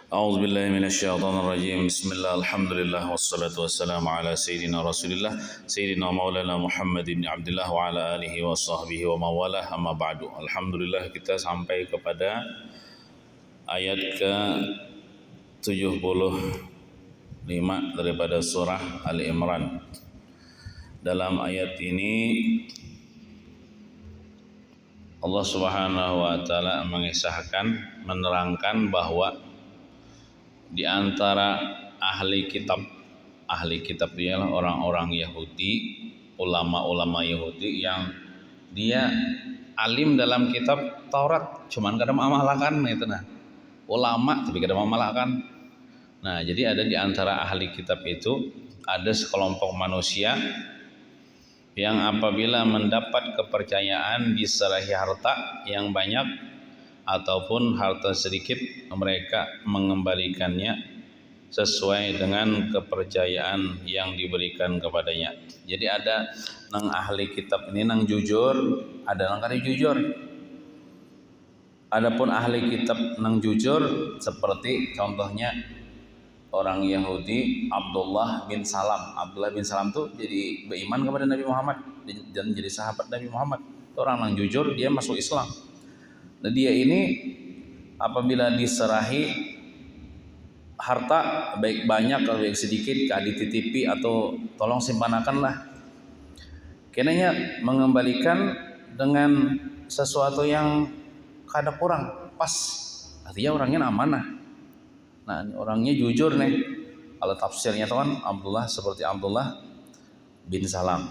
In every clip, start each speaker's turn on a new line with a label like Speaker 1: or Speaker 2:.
Speaker 1: أعوذ بالله من الشيطان الرجيم بسم الله الحمد لله والصلاة والسلام على سيدنا رسول الله سيدنا مولانا محمد بن عبد الله وعلى آله وصحبه ومن والاه أما بعد. Alhamdulillah kita sampai kepada ayat ke 75 daripada surah Ali Imran. Dalam ayat ini Allah Subhanahu wa taala mengisahkan, menerangkan bahwa di antara ahli kitab ialah orang-orang Yahudi, ulama-ulama Yahudi yang dia alim dalam kitab Taurat, cuman kadang mengamalkan itu nah. Ulama tapi kadang mengamalkan. Nah, jadi ada di antara ahli kitab itu ada sekelompok manusia yang apabila mendapat kepercayaan diserahi harta yang banyak ataupun harta sedikit, mereka mengembalikannya sesuai dengan kepercayaan yang diberikan kepadanya. Jadi ada nang ahli kitab ini nang jujur, ada nang kada jujur. Adapun ahli kitab nang jujur seperti contohnya orang Yahudi Abdullah bin Salam. Abdullah bin Salam tuh jadi beriman kepada Nabi Muhammad dan jadi sahabat Nabi Muhammad. Itu orang nang jujur, dia masuk Islam. Nah, dia ini apabila diserahi harta baik banyak atau baik sedikit, dititipi atau tolong simpanakanlah, kenanya mengembalikan dengan sesuatu yang kada kurang, pas. Artinya orangnya amanah. Nah, orangnya jujur nih. Kalau tafsirnya tuan Abdullah seperti Abdullah bin Salam.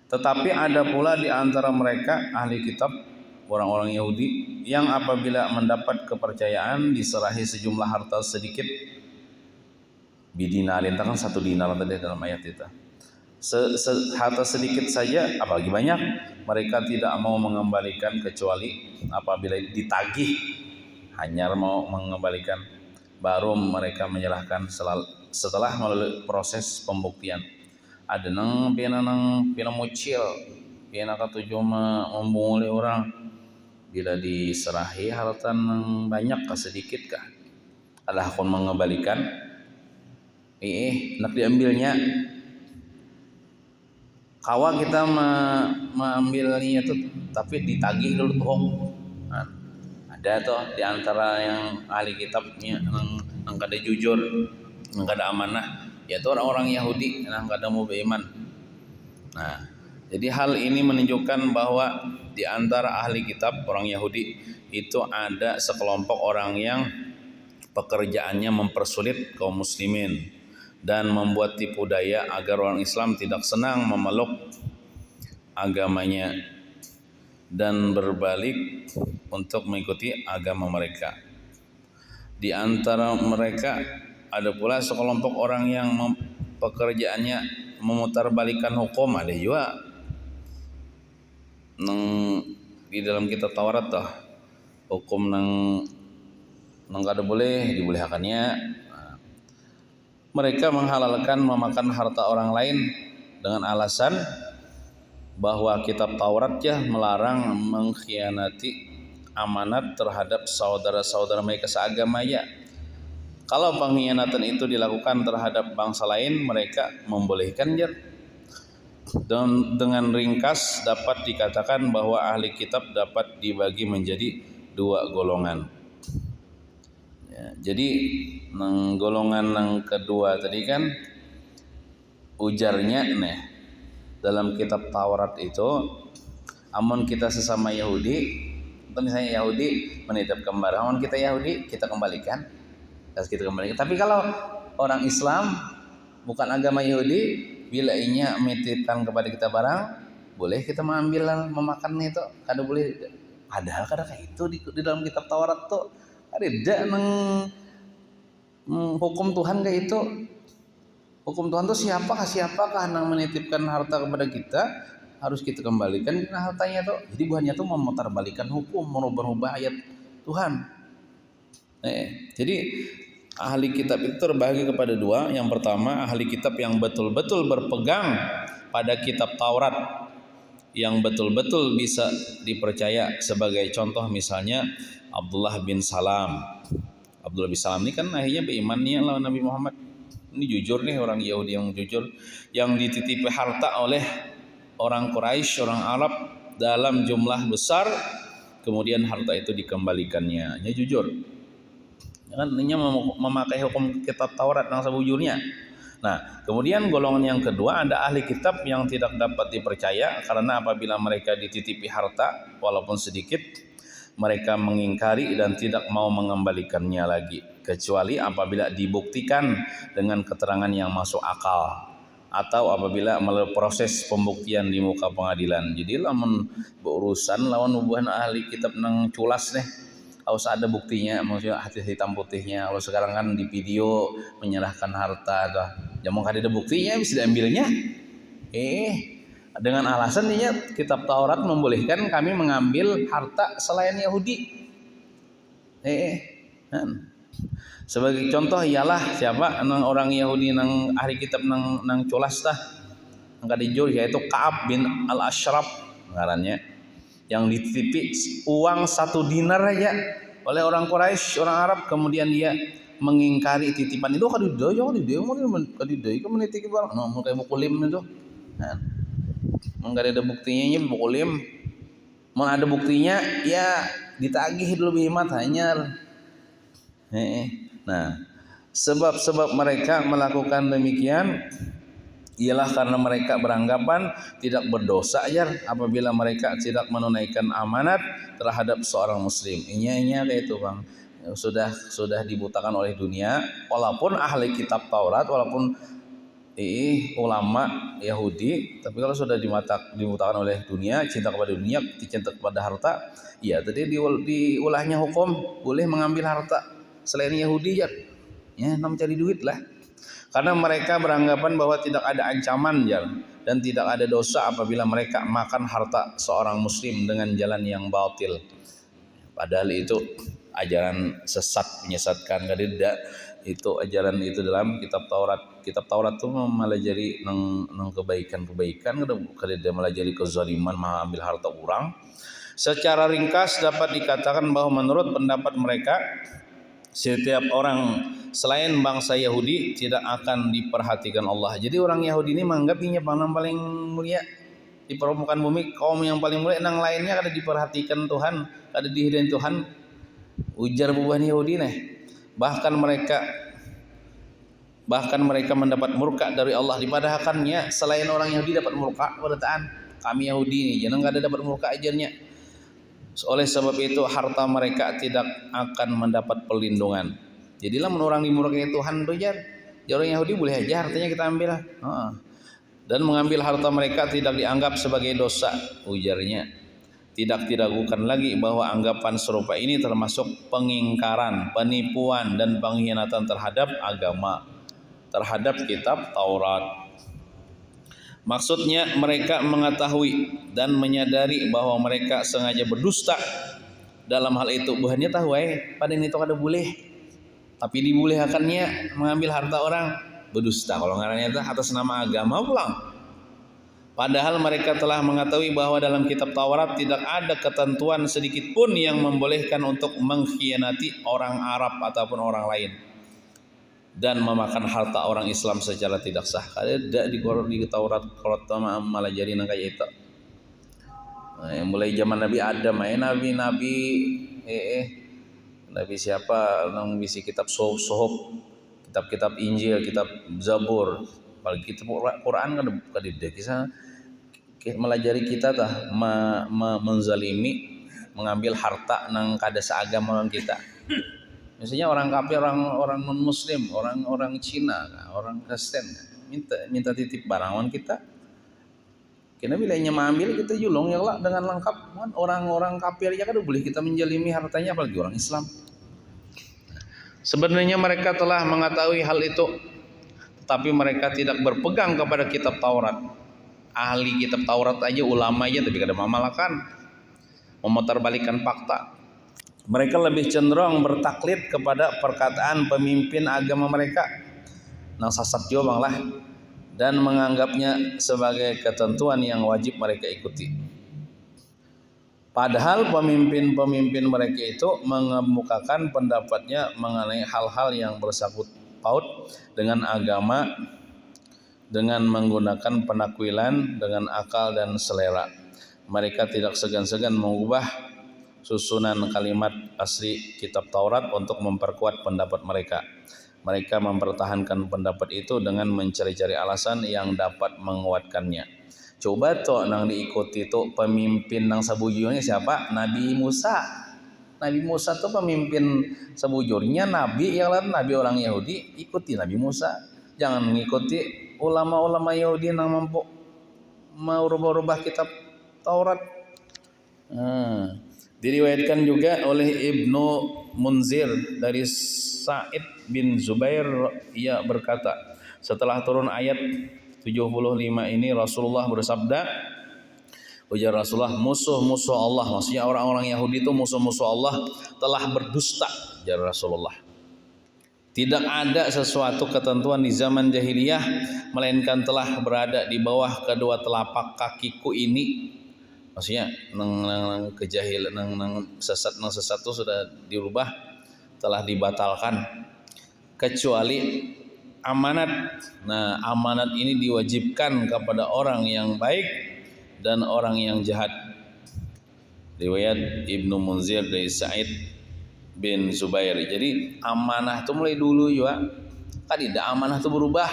Speaker 1: Tetapi ada pula di antara mereka ahli kitab, orang-orang Yahudi yang apabila mendapat kepercayaan diserahi sejumlah harta sedikit, bidinarin, kan 1 dinar tadi dalam ayat itu. Harta sedikit saja, apalagi banyak, mereka tidak mau mengembalikan kecuali apabila ditagih, hanya mau mengembalikan, baru mereka menyerahkan setelah melalui proses pembuktian. Ada nang pina mucil, pina katujuh membunguli orang. Bila diserahi harta yang banyak kah sedikit kah, Allah akan mengembalikan. Nak diambilnya. Kawa kita mengambilnya itu, tapi ditagih dulu tuh. Nah, ada tuh di antara yang ahli kitabnya yang kada jujur, yang kada amanah, yaitu orang-orang Yahudi yang kada mau beriman. Nah, jadi hal ini menunjukkan bahwa di antara ahli kitab orang Yahudi itu ada sekelompok orang yang pekerjaannya mempersulit kaum muslimin dan membuat tipu daya agar orang Islam tidak senang memeluk agamanya dan berbalik untuk mengikuti agama mereka. Di antara mereka ada pula sekelompok orang yang pekerjaannya memutarbalikkan hukum. Ada juga di dalam kitab Taurat tuh hukum nang kada boleh dibolehkannya. Nah, mereka menghalalkan memakan harta orang lain dengan alasan bahwa kitab Taurat ya melarang mengkhianati amanat terhadap saudara-saudara mereka seagama ya. Kalau pengkhianatan itu dilakukan terhadap bangsa lain, mereka membolehkan ya. Dan dengan ringkas dapat dikatakan bahwa ahli kitab dapat dibagi menjadi 2 golongan. Ya, jadi golongan yang kedua tadi kan ujarnya nih dalam kitab Taurat itu, amun kita sesama Yahudi, atau misalnya Yahudi menitipkan barang, amun kita Yahudi kita kembalikan. Tapi kalau orang Islam bukan agama Yahudi, bila inya menitipkan kepada kita barang, boleh kita mengambil memakan itu, kada boleh. Padahal kada kayak itu di dalam kitab Taurat tuh ada nang hukum Tuhan kayak itu. Hukum Tuhan tuh siapakah nang menitipkan harta kepada kita, harus kita kembalikan karena hartanya tuh. Jadi buahnya tuh memutarbalikan hukum, merubah ayat Tuhan. Jadi ahli kitab itu terbagi kepada 2. Yang pertama, ahli kitab yang betul-betul berpegang pada kitab Taurat, yang betul-betul bisa dipercaya. Sebagai contoh misalnya Abdullah bin Salam. Abdullah bin Salam ini kan akhirnya berimannya lawan Nabi Muhammad. Ini jujur nih orang Yahudi yang jujur, yang dititipi harta oleh orang Quraisy, orang Arab dalam jumlah besar, kemudian harta itu dikembalikannya. Ini jujur. Kan ini memakai hukum kitab Taurat yang sebujurnya. Nah, kemudian golongan yang kedua ada ahli kitab yang tidak dapat dipercaya karena apabila mereka dititipi harta walaupun sedikit, mereka mengingkari dan tidak mau mengembalikannya lagi kecuali apabila dibuktikan dengan keterangan yang masuk akal atau apabila melalui proses pembuktian di muka pengadilan. Jadi lamun berurusan lawan hubungan ahli kitab nang culas nih, harus ada buktinya, maksudnya hati hitam putihnya. Kalau sekarang kan di video menyerahkan harta, dah jangan ada buktinya bisa diambilnya. Dengan alasan dia kitab Taurat membolehkan kami mengambil harta selain Yahudi. Sebagai contoh ialah siapa nang orang Yahudi nang ahli kitab nang culas tah angka dijur yaitu Ka'ab bin Al-Ashraf ngarannya, yang dititipi uang 1 dinar aja oleh orang Quraisy, orang Arab, kemudian dia mengingkari titipan itu. Kadideu kan menitiki barang no kayak mukulim itu. Nah, enggak ada buktinya mukulim. Mau ada buktinya ya ditagih dulu bihimat hanyar. Nah, sebab-sebab mereka melakukan demikian ialah karena mereka beranggapan tidak berdosa aja apabila mereka tidak menunaikan amanat terhadap seorang muslim. Inya kayak itu Bang. Sudah dibutakan oleh dunia, walaupun ahli kitab Taurat, walaupun ulama Yahudi, tapi kalau sudah dibutakan oleh dunia, cinta kepada dunia, cinta kepada harta, ya tadi diulahnya hukum boleh mengambil harta selain Yahudi ya nam cari duit lah. Karena mereka beranggapan bahwa tidak ada ancaman dan tidak ada dosa apabila mereka makan harta seorang muslim dengan jalan yang batil. Padahal itu ajaran sesat, menyesatkan. Tidak, itu ajaran itu dalam kitab Taurat. Kitab Taurat itu melajari nang kebaikan-kebaikan, kada melajari kezaliman, mengambil harta orang. Secara ringkas dapat dikatakan bahwa menurut pendapat mereka, setiap orang selain bangsa Yahudi tidak akan diperhatikan Allah. Jadi orang Yahudi ini menganggapnya paling mulia di permukaan bumi, kaum yang paling mulia, yang lainnya kada diperhatikan Tuhan, kada dihidain Tuhan. Ujar bubuhan Yahudi nih. Bahkan mereka mendapat murka dari Allah. Dipadahakannya selain orang Yahudi dapat murka berataan. Kami Yahudi ini jangan kada dapat murka ajarnya. Oleh sebab itu harta mereka tidak akan mendapat perlindungan. Jadilah orang dimurkai Tuhan tuh jar. Orang Yahudi boleh aja hartanya kita ambil. Dan mengambil harta mereka tidak dianggap sebagai dosa, ujarnya. Tidak diragukan lagi bahwa anggapan serupa ini termasuk pengingkaran, penipuan dan pengkhianatan terhadap agama, terhadap kitab Taurat. Maksudnya mereka mengetahui dan menyadari bahwa mereka sengaja berdusta dalam hal itu. Buhannya tahu pada ini itu kada boleh, tapi dibolehkannya mengambil harta orang, berdusta kalau ngarannya itu atas nama agama pulang. Padahal mereka telah mengetahui bahwa dalam kitab Taurat tidak ada ketentuan sedikit pun yang membolehkan untuk mengkhianati orang Arab ataupun orang lain dan memakan harta orang Islam secara tidak sah. Kada di Taurat malah jadi nang kayak itu. Mulai zaman Nabi Adam, Nabi siapa nang bisi kitab Sohop, kitab-kitab Injil, kitab Zabur, apalagi kitab Quran kan kada kisah melajari kita tah menzalimi, mengambil harta nang kada seagama dengan kita. Misalnya orang kafir, orang non muslim, orang Cina, orang Kristen minta titip barangan kita. Kena bila mengambil kita julung ya lah dengan lengkap. Orang kafir ya kan boleh kita menjalimi hartanya, apalagi orang Islam. Sebenarnya mereka telah mengetahui hal itu, tetapi mereka tidak berpegang kepada kitab Taurat. Ahli kitab Taurat aja, ulama aja, tapi kada memalakan, memutarbalikkan fakta. Mereka lebih cenderung bertaklid kepada perkataan pemimpin agama mereka nang sasat jo bang lah, dan dan menganggapnya sebagai ketentuan yang wajib mereka ikuti. Padahal pemimpin-pemimpin mereka itu mengemukakan pendapatnya mengenai hal-hal yang bersangkut paut dengan agama, dengan menggunakan penakwilan, dengan akal dan selera. Mereka tidak segan-segan mengubah susunan kalimat asli kitab Taurat untuk memperkuat pendapat mereka. Mereka mempertahankan pendapat itu dengan mencari-cari alasan yang dapat menguatkannya. Coba tuh nang diikuti tuh pemimpin nang sebujurnya siapa? Nabi Musa. Nabi Musa tuh pemimpin sebujurnya nabi yang lain nabi orang Yahudi, ikuti Nabi Musa. Jangan mengikuti ulama-ulama Yahudi yang mampu mau rubah-rubah kitab Taurat. Diriwayatkan juga oleh Ibnu Munzir dari Sa'id bin Zubair, ia berkata, setelah turun ayat 75 ini Rasulullah bersabda, ujar Rasulullah, musuh-musuh Allah, maksudnya orang-orang Yahudi itu musuh-musuh Allah telah berdusta, ujar Rasulullah. Tidak ada sesuatu ketentuan di zaman jahiliyah melainkan telah berada di bawah kedua telapak kakiku ini. Maksudnya nang kejahilan nang sesat itu sudah dirubah, telah dibatalkan kecuali amanat. Nah, amanat ini diwajibkan kepada orang yang baik dan orang yang jahat. Riwayat Ibnu Munzir dari Sa'id bin Zubair. Jadi amanah itu mulai dulu juga. Kan tidak amanah itu berubah.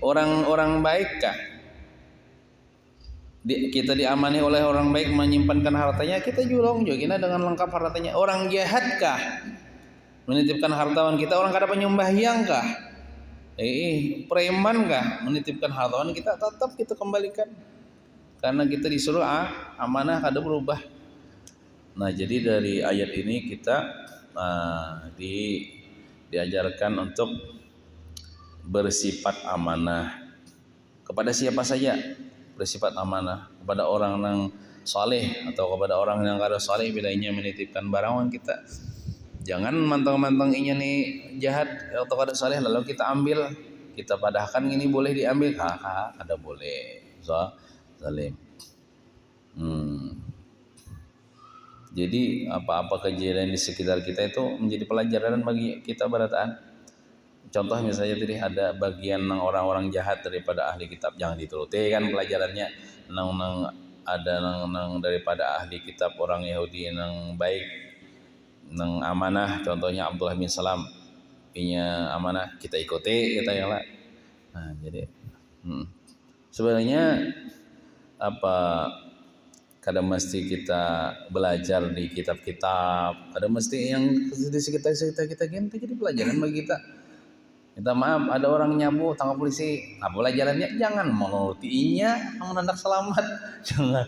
Speaker 1: Orang-orang baik kah? Kita diamani oleh orang baik menyimpankan hartanya, kita julung juga dengan lengkap hartanya. Orang jahat kah? Menitipkan hartawan kita, orang kada penyembahyang kah? Preman kah? Menitipkan hartawan kita, tetap kita kembalikan. Karena kita disuruh amanah kada berubah. Nah, jadi dari ayat ini kita diajarkan untuk bersifat amanah kepada siapa saja. Bersifat amanah kepada orang yang saleh atau kepada orang yang kada saleh, bedanya menitipkan barang kita. Jangan mantang-mantang inya nih jahat atau kada saleh lalu kita ambil, kita padahkan ini boleh diambil, kada boleh. Zalim. Jadi apa-apa kejadian di sekitar kita itu menjadi pelajaran bagi kita barataan. Contoh misalnya tadi ada bagian nang orang-orang jahat daripada ahli kitab, jangan dituruti kan pelajarannya. Nang daripada ahli kitab orang Yahudi nang baik, nang amanah, contohnya Abdullah bin Salam punya amanah, kita ikuti kita ya lah. Nah, jadi sebenarnya kadang mesti kita belajar di kitab-kitab, kadang mesti yang di sekitar kita jadi pelajaran bagi kita. Minta maaf, ada orang nyabu tangkap polisi. Apa pelajarannya? Jangan menurutinya, menandak selamat. Jangan.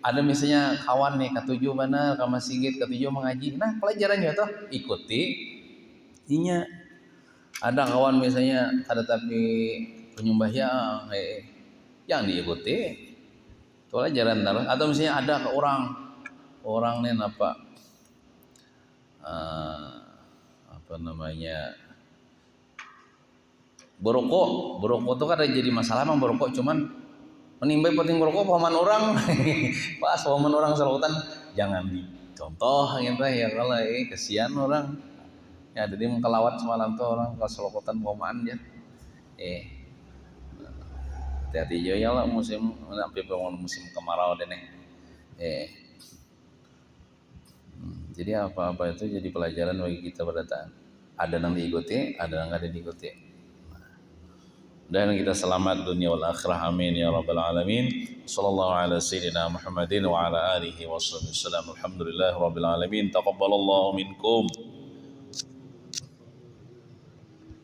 Speaker 1: Ada misalnya kawan nih ketujuh mana ke masjid, ketujuh mengaji. Nah, pelajarannya tuh ikuti inya. Ada kawan misalnya ada tapi penyembahyang, jangan diikuti. Itu pelajaran terus. Atau misalnya ada ke orang nih apa namanya? Berokok itu kan ada jadi masalah mang berokok, cuman menimbai penting berokok paman orang pas paman orang selotan jangan dicontoh gitu ya, kalau kesian orang ya, jadi mengkelawat semalam tuh orang ke selotan paman ya hati-hati ya lah musim kemarau deh jadi apa-apa itu jadi pelajaran bagi kita berdata. Ada yang diikuti, ada yang tidak diikuti. Dan kita selamat dunia wal akhirah, amin ya rabbal alamin. Sallallahu ala sayyidina Muhammadin wa ala alihi wa sallam. Alhamdulillah rabbil alamin. Taqabbalallahu minkum.